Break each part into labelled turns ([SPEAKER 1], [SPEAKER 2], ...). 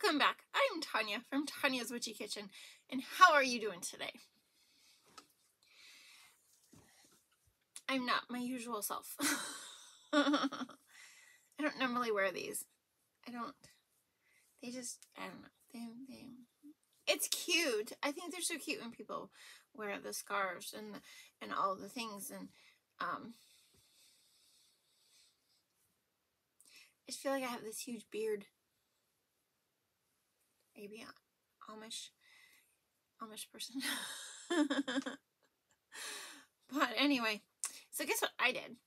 [SPEAKER 1] Welcome back. I'm Tonya from Tonya's Witchy Kitchen, and how are you doing today? I'm not my usual self. I don't normally wear these. I don't know. It's cute. I think they're so cute when people wear the scarves and all the things, and I just feel like I have this huge beard. Maybe an Amish person. But anyway, so guess what I did?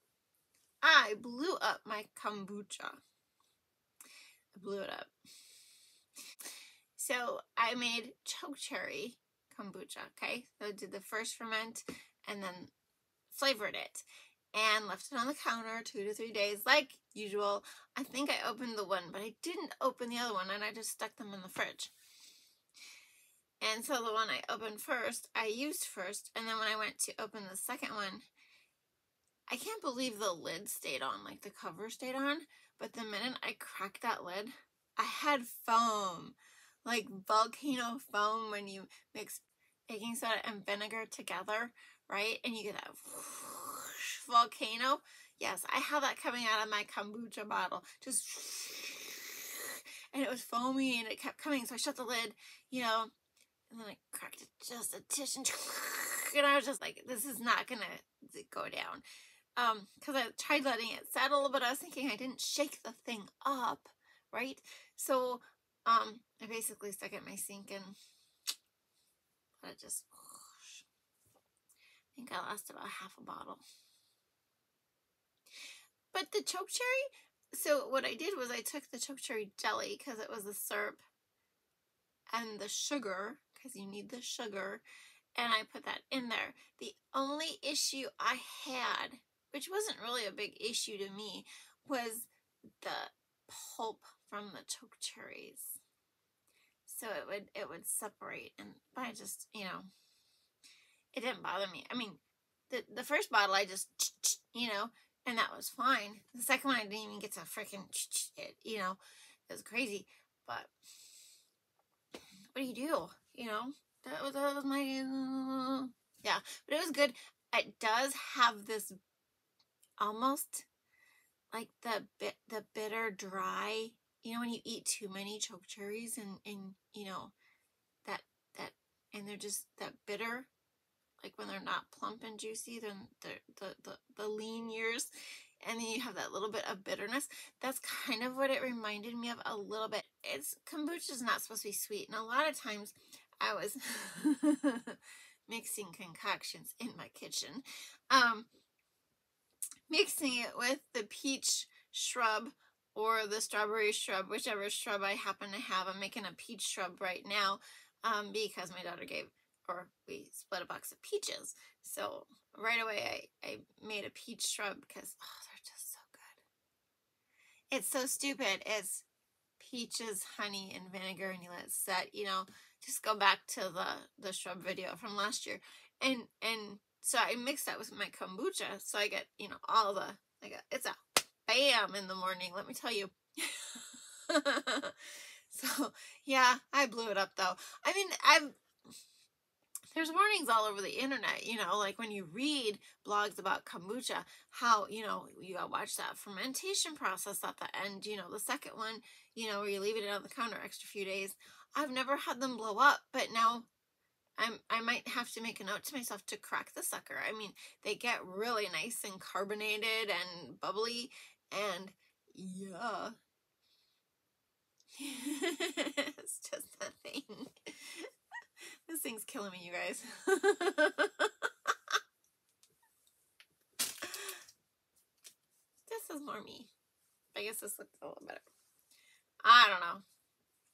[SPEAKER 1] I blew up my kombucha. I blew it up. So I made choke cherry kombucha, okay? So I did the first ferment and then flavored it and left it on the counter 2 to 3 days like usual. I think I opened the one, but I didn't open the other one, and I just stuck them in the fridge. And so the one I opened first, I used first, and then when I went to open the second one, I can't believe the lid stayed on, like the cover stayed on, but the minute I cracked that lid, I had foam, like volcano foam when you mix baking soda and vinegar together, right? And you get that whoosh, volcano. Yes, I had that coming out of my kombucha bottle, just, and it was foamy and it kept coming, so I shut the lid, you know, and then I cracked it just a tish, and I was just like, this is not gonna go down. Because I tried letting it settle, but I was thinking I didn't shake the thing up, right? So, I basically stuck it in my sink and let it just, I think I lost about half a bottle. But the choke cherry, so what I did was I took the choke cherry jelly, because it was the syrup, and the sugar, because you need the sugar, and I put that in there. The only issue I had, which wasn't really a big issue to me, was the pulp from the choke cherries. So it would separate, but I just, you know, it didn't bother me. I mean, the first bottle I just, you know, and that was fine. The second one I didn't even get to freaking, you know, it was crazy. But what do? You know, that was my, yeah, but it was good. It does have this almost like the bitter dry, you know, when you eat too many choke cherries and you know, that and they're just that bitter, like when they're not plump and juicy, then the lean years, and then you have that little bit of bitterness. That's kind of what it reminded me of a little bit. Kombucha is not supposed to be sweet, and a lot of times I was mixing concoctions in my kitchen, mixing it with the peach shrub or the strawberry shrub, whichever shrub I happen to have. I'm making a peach shrub right now, because my daughter we split a box of peaches. So right away I made a peach shrub because, oh, they're just so good. It's so stupid. It's peaches, honey, and vinegar, and you let it set, you know. Just go back to the shrub video from last year. And so I mixed that with my kombucha, so I get, you know, it's a bam in the morning, let me tell you. So, yeah, I blew it up, though. I mean, there's warnings all over the internet, you know, like when you read blogs about kombucha, how, you know, you gotta watch that fermentation process at the end, you know, the second one, you know, where you leave it on the counter extra few days. I've never had them blow up, but now I might have to make a note to myself to crack the sucker. I mean, they get really nice and carbonated and bubbly, and yeah. It's just a thing. This thing's killing me, you guys. This is more me. I guess this looks a little better. I don't know.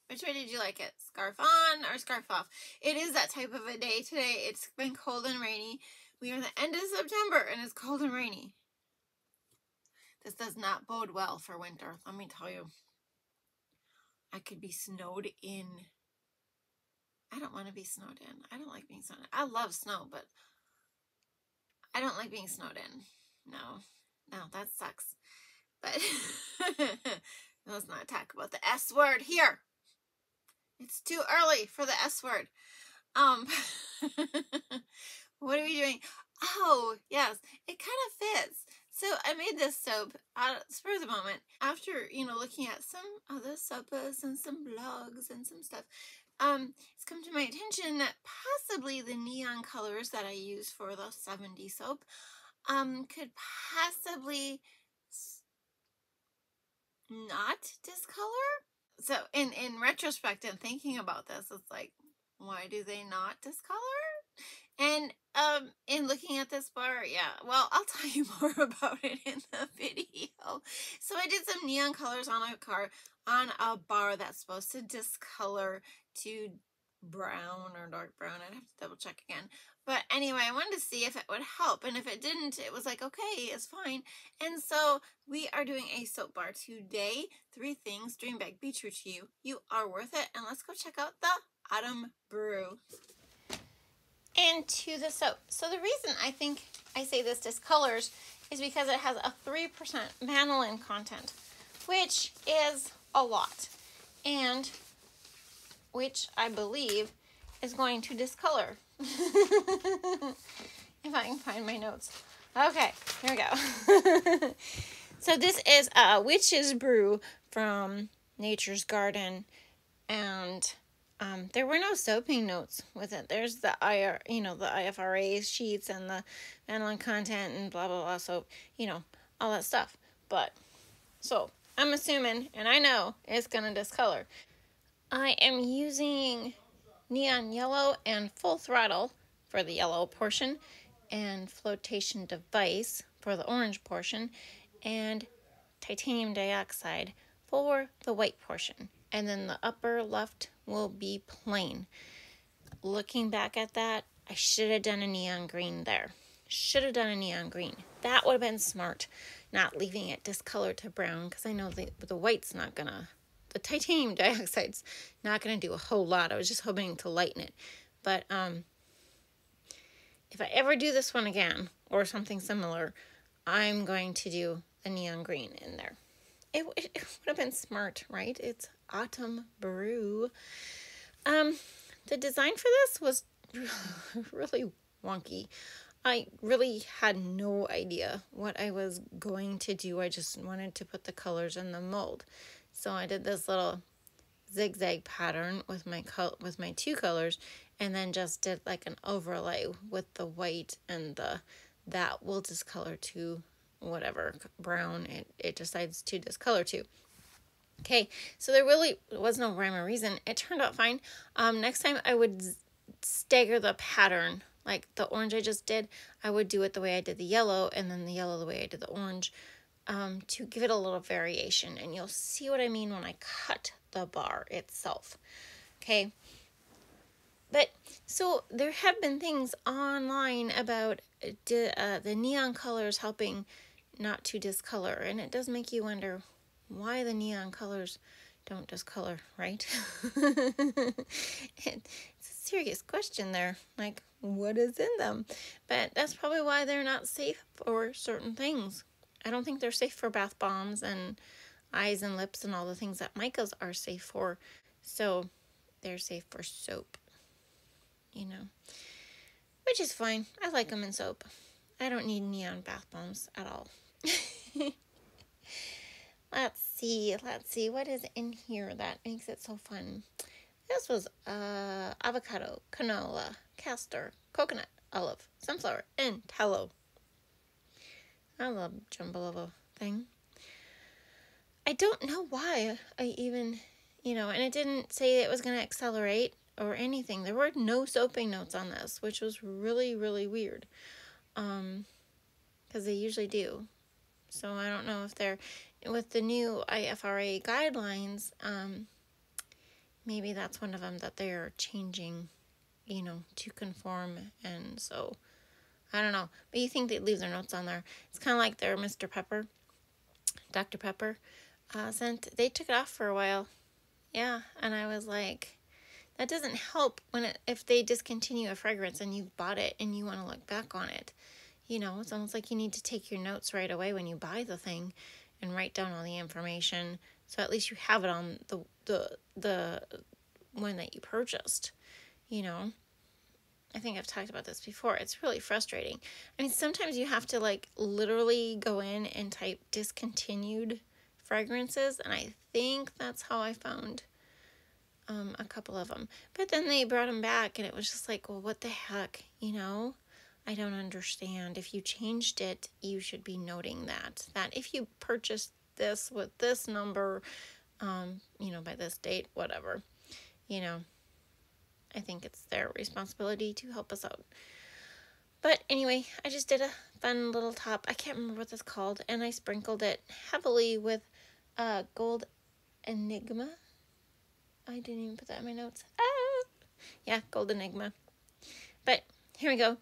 [SPEAKER 1] Which way did you like it? Scarf on or scarf off? It is that type of a day today. It's been cold and rainy. We are the end of September and it's cold and rainy. This does not bode well for winter, let me tell you. I could be snowed in. I don't want to be snowed in. I don't like being snowed in. I love snow, but I don't like being snowed in. No, that sucks. But let's not talk about the S word here. It's too early for the S word. Um, what are we doing? Oh, yes, it kind of fits. So I made this soap out of spur of the moment after, looking at some other soapas and some blogs and some stuff. It's come to my attention that possibly the neon colors that I use for the 70 soap, could possibly not discolor. So in retrospect and thinking about this, it's like, why do they not discolor? And in looking at this bar, yeah, well, I'll tell you more about it in the video. So I did some neon colors on a bar that's supposed to discolor to brown or dark brown. I'd have to double check again. But anyway, I wanted to see if it would help. And if it didn't, it was like, okay, it's fine. And so we are doing a soap bar today. 3 things Dream Bag be true to you. You are worth it. And let's go check out the Autumn Brew. And to the soap. So the reason I think I say this discolors is because it has a 3% vanillin content, which is a lot. And which I believe is going to discolor. If I can find my notes. Okay, here we go. So this is a Witch's Brew from Nature's Garden, and there were no soaping notes with it. There's the the IFRA sheets and the vanillin content and blah blah blah. So all that stuff. But so I'm assuming, and I know it's gonna discolor. I am using neon yellow and full throttle for the yellow portion, and flotation device for the orange portion, and titanium dioxide for the white portion. And then the upper left will be plain. Looking back at that, I should have done a neon green there. Should have done a neon green. That would have been smart, not leaving it discolored to brown, because I know the white's not gonna, the titanium dioxide's not gonna do a whole lot. I was just hoping to lighten it. But if I ever do this one again, or something similar, I'm going to do a neon green in there. It would have been smart, right? It's Autumn Brew. The design for this was really wonky. I really had no idea what I was going to do. I just wanted to put the colors in the mold. So I did this little zigzag pattern with my 2 colors, and then just did like an overlay with the white, and that will discolor to whatever brown it decides to discolor to. Okay, so there really was no rhyme or reason. It turned out fine. Next time I would stagger the pattern. Like the orange I just did, I would do it the way I did the yellow, and then the yellow the way I did the orange, to give it a little variation. And you'll see what I mean when I cut the bar itself. Okay. But so there have been things online about the neon colors helping not to discolor, and it does make you wonder why the neon colors don't discolor, right? It's a serious question there, like what is in them? But that's probably why they're not safe for certain things. I don't think they're safe for bath bombs and eyes and lips and all the things that micas are safe for. So they're safe for soap, which is fine. I like them in soap. I don't need neon bath bombs at all. Let's see, what is in here that makes it so fun? This was avocado, canola, castor, coconut, olive, sunflower, and tallow. I love jumble of a thing. I don't know why I even, and it didn't say it was going to accelerate or anything. There were no soaping notes on this, which was really, really weird. Because they usually do. So I don't know if they're, with the new IFRA guidelines, maybe that's one of them that they're changing, to conform. And so, I don't know. But you think they'd leave their notes on there. It's kind of like their Mr. Pepper, Dr. Pepper, they took it off for a while. Yeah, and I was like, that doesn't help if they discontinue a fragrance and you've bought it and you want to look back on it. It's almost like you need to take your notes right away when you buy the thing and write down all the information, so at least you have it on the one that you purchased, you know. I think I've talked about this before. It's really frustrating. I mean, sometimes you have to like literally go in and type discontinued fragrances, and I think that's how I found a couple of them. But then they brought them back, and it was just like, well, what the heck, you know? I don't understand. If you changed it, you should be noting that if you purchased this with this number, you know, by this date, whatever, you know, I think it's their responsibility to help us out. But anyway, I just did a fun little top. I can't remember what it's called, and I sprinkled it heavily with Gold Enigma. I didn't even put that in my notes. Yeah, Gold Enigma. But here we go.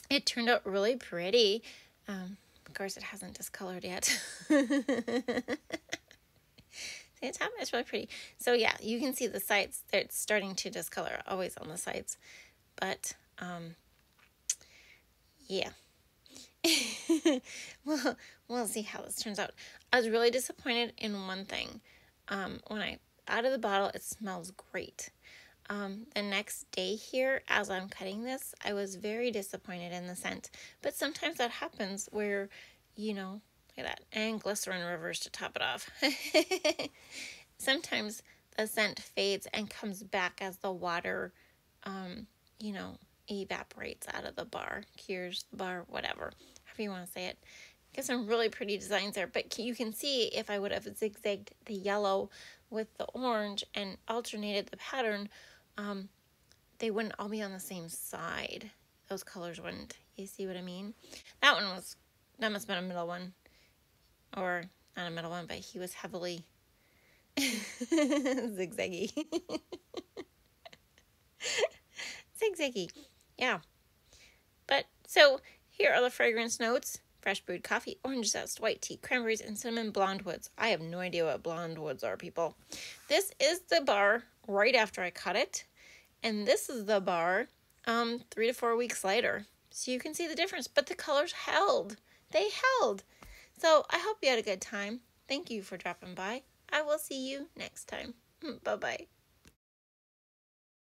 [SPEAKER 1] It turned out really pretty. Of course, it hasn't discolored yet. See, it's really pretty. So yeah, you can see the sides. It's starting to discolor, always on the sides. But yeah. Well, we'll see how this turns out. I was really disappointed in one thing. When I out of the bottle, it smells great. The next day here, as I'm cutting this, I was very disappointed in the scent. But sometimes that happens where, you know, look at that. And glycerin rivers to top it off. Sometimes the scent fades and comes back as the water, you know, evaporates out of the bar, cures the bar, whatever, however you want to say it. Got some really pretty designs there, but you can see if I would have zigzagged the yellow with the orange and alternated the pattern, they wouldn't all be on the same side. Those colors wouldn't. You see what I mean? That must have been a middle one. Or not a middle one, but he was heavily zigzaggy. Zigzaggy. Yeah. But, so, here are the fragrance notes. Fresh brewed coffee, orange zest, white tea, cranberries, and cinnamon blonde woods. I have no idea what blonde woods are, people. This is the bar right after I cut it. And this is the bar 3 to 4 weeks later. So you can see the difference. But the colors held. They held. So I hope you had a good time. Thank you for dropping by. I will see you next time. Bye-bye.